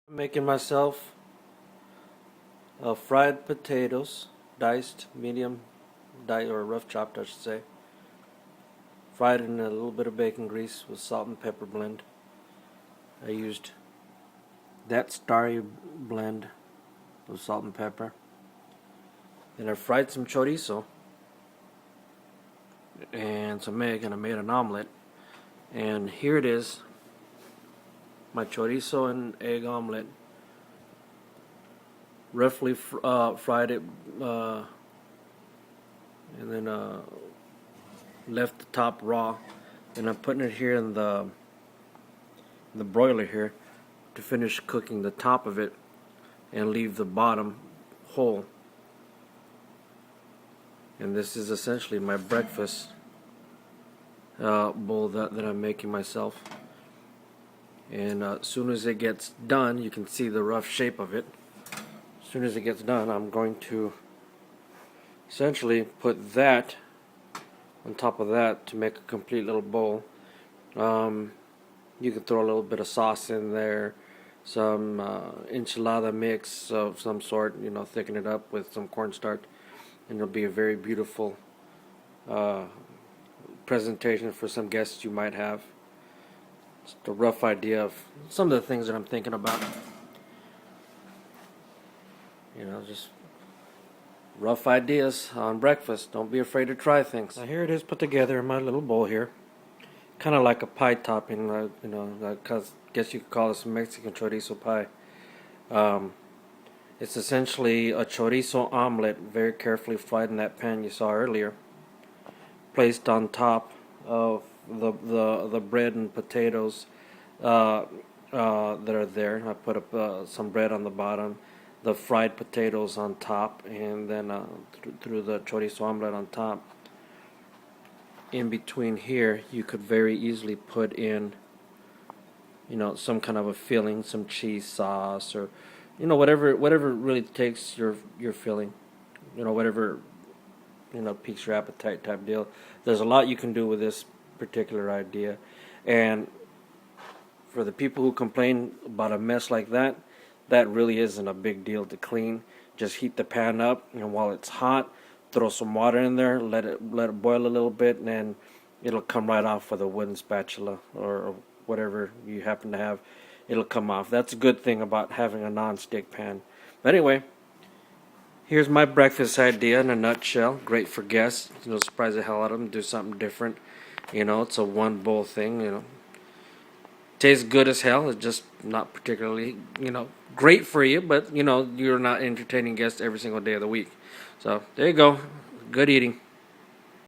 I'm making myself fried potatoes, diced, medium, or rough chopped, I should say. Fried in a little bit of bacon grease with salt and pepper blend. I used that starry blend of salt and pepper. Then I fried some chorizo and some egg, and I made an omelet. And here it is, my chorizo and egg omelet. Roughly fried it, and then left the top raw. And I'm putting it here in the broiler here to finish cooking the top of it and leave the bottom whole. And this is essentially my breakfast bowl that I'm making myself. And as soon as it gets done, you can see the rough shape of it. As soon as it gets done, I'm going to essentially put that on top of that to make a complete little bowl. You can throw a little bit of sauce in there, some enchilada mix of some sort, thicken it up with some cornstarch, and it'll be a very beautiful presentation for some guests you might have. Just a rough idea of some of the things that I'm thinking about. Just rough ideas on breakfast. Don't be afraid to try things. Now here it is put together in my little bowl here. Kind of like a pie topping, because I guess you could call this a Mexican chorizo pie. It's essentially a chorizo omelet, very carefully fried in that pan you saw earlier, placed on top of the bread and potatoes that are there. I put up some bread on the bottom, the fried potatoes on top, and then through the chorizo omelet on top. In between here, you could very easily put in, some kind of a filling, some cheese sauce, or, whatever really takes your filling, whatever, piques your appetite type deal. There's a lot you can do with this particular idea, and for the people who complain about a mess like that, that really isn't a big deal to clean. Just heat the pan up, and while it's hot, throw some water in there, let it boil a little bit, and then it'll come right off with a wooden spatula or whatever you happen to have. It'll come off. That's a good thing about having a non-stick pan. But anyway, here's my breakfast idea in a nutshell. Great for guests. Surprise the hell out of them. Do something different. It's a one bowl thing. Tastes good as hell. It's just not particularly, great for you, but, you're not entertaining guests every single day of the week. So, there you go. Good eating.